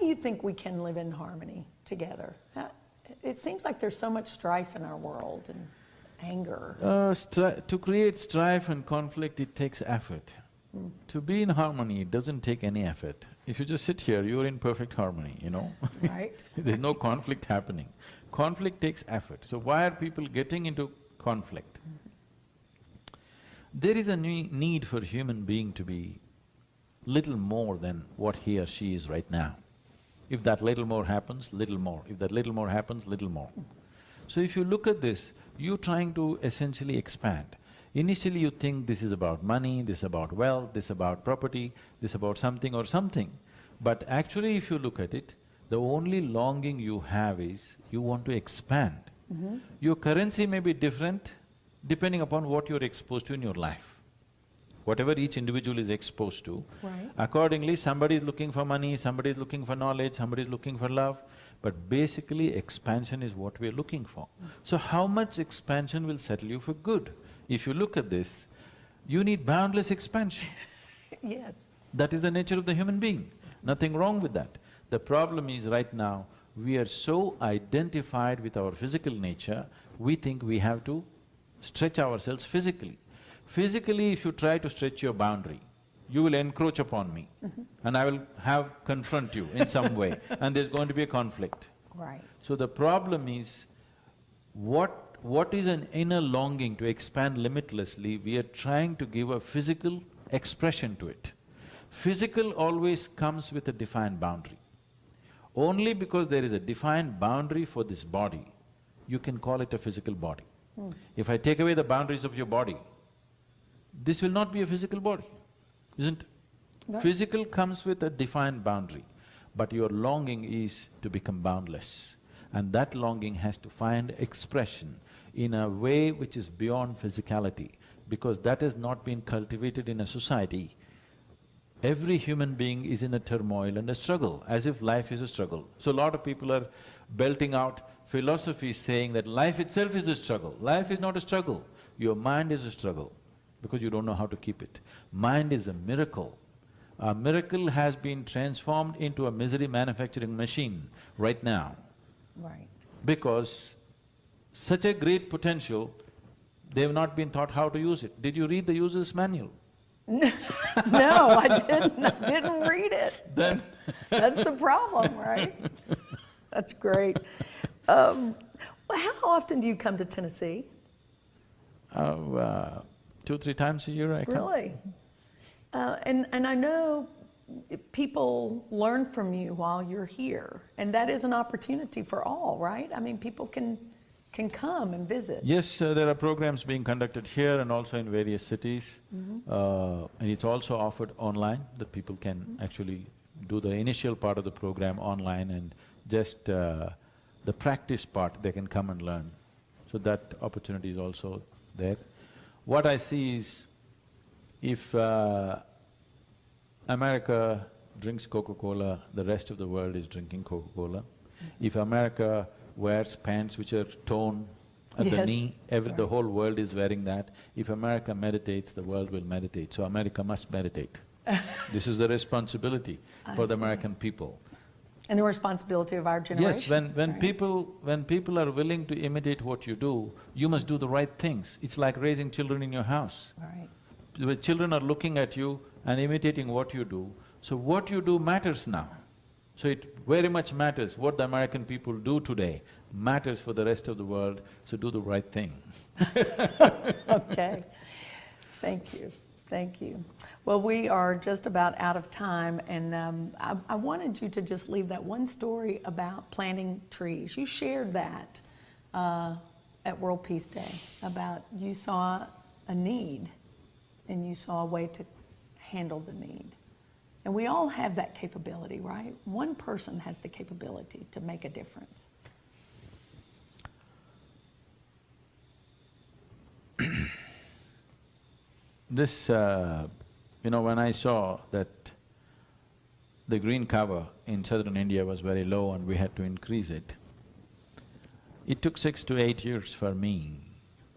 do you think we can live in harmony together? It seems like there's so much strife in our world and anger. To create strife and conflict, it takes effort. To be in harmony, it doesn't take any effort. If you just sit here, you're in perfect harmony, you know. Right. There's no conflict happening. Conflict takes effort. So why are people getting into conflict? There is a need for human being to be little more than what he or she is right now. If that little more happens, little more. If that little more happens, little more. So if you look at this, you're trying to essentially expand. Initially you think this is about money, this is about wealth, this is about property, this is about something or something. But actually if you look at it, the only longing you have is you want to expand. Your currency may be different depending upon what you're exposed to in your life. Whatever each individual is exposed to, right. Accordingly somebody is looking for money, somebody is looking for knowledge, somebody is looking for love, but basically expansion is what we're looking for. So how much expansion will settle you for good? If you look at this, you need boundless expansion. Yes. That is the nature of the human being, nothing wrong with that. The problem is right now, we are so identified with our physical nature, we think we have to stretch ourselves physically. Physically, if you try to stretch your boundary, you will encroach upon me and I will confront you in some way and there's going to be a conflict. Right. So the problem is, what is an inner longing to expand limitlessly, we are trying to give a physical expression to it. Physical always comes with a defined boundary. Only because there is a defined boundary for this body, you can call it a physical body. If I take away the boundaries of your body, this will not be a physical body, isn't it? Right. Physical comes with a defined boundary, but your longing is to become boundless. And that longing has to find expression in a way which is beyond physicality, because that has not been cultivated in a society. Every human being is in a turmoil and a struggle, as if life is a struggle. So a lot of people are belting out philosophies saying that life itself is a struggle. Life is not a struggle, your mind is a struggle, because you don't know how to keep it. Mind is a miracle. A miracle has been transformed into a misery manufacturing machine right now. Right. Because such a great potential, they've not been taught how to use it. Did you read the user's manual? No, I didn't read it. Then That's the problem, right? That's great. Well, how often do you come to Tennessee? 2-3 times a year I come. Really? And I know people learn from you while you're here, and that is an opportunity for all, right? I mean, people can come and visit. Yes, there are programs being conducted here and also in various cities. And it's also offered online, that people can actually do the initial part of the program online, and just the practice part they can come and learn. So that opportunity is also there. What I see is, if America drinks Coca-Cola, the rest of the world is drinking Coca-Cola. If America wears pants which are torn at the knee, the whole world is wearing that. If America meditates, the world will meditate, so America must meditate. This is the responsibility for the American people. And the responsibility of our generation. Yes, when people are willing to imitate what you do, you must do the right things. It's like raising children in your house. Right. The children are looking at you and imitating what you do, so what you do matters now. So it very much matters. What the American people do today matters for the rest of the world, so do the right thing. Okay. Thank you. Thank you. Well, we are just about out of time, and I wanted you to just leave that one story about planting trees. You shared that at World Peace Day, about you saw a need and you saw a way to handle the need. And we all have that capability, right? One person has the capability to make a difference. This, when I saw that the green cover in southern India was very low and we had to increase it, it took 6 to 8 years for me.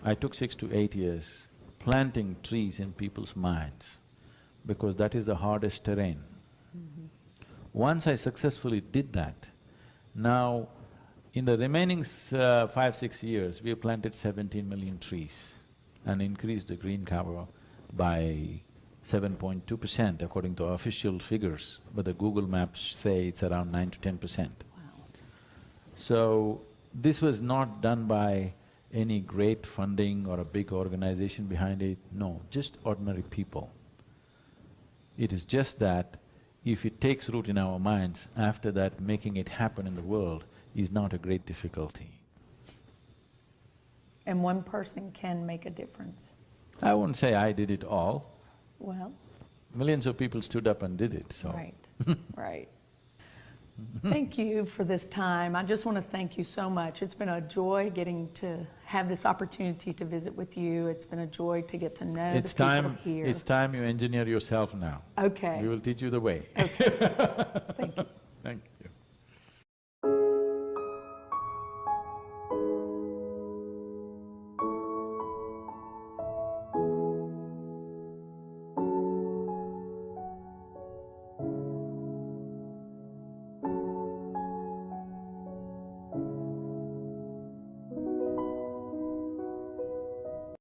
I took 6 to 8 years planting trees in people's minds, because that is the hardest terrain. Once I successfully did that, now in the remaining 5-6 years, we have planted 17 million trees and increased the green cover by 7.2% according to official figures, but the Google Maps say it's around 9 to 10%. Wow. So, this was not done by any great funding or a big organization behind it, no, just ordinary people. It is just that if it takes root in our minds, after that making it happen in the world is not a great difficulty. And one person can make a difference. I wouldn't say I did it all. Well, Millions of people stood up and did it, so… right, right. Thank you for this time. I just want to thank you so much. It's been a joy getting to have this opportunity to visit with you. It's been a joy to get to know the people here. It's time you engineer yourself now. Okay. We will teach you the way. Okay. Thank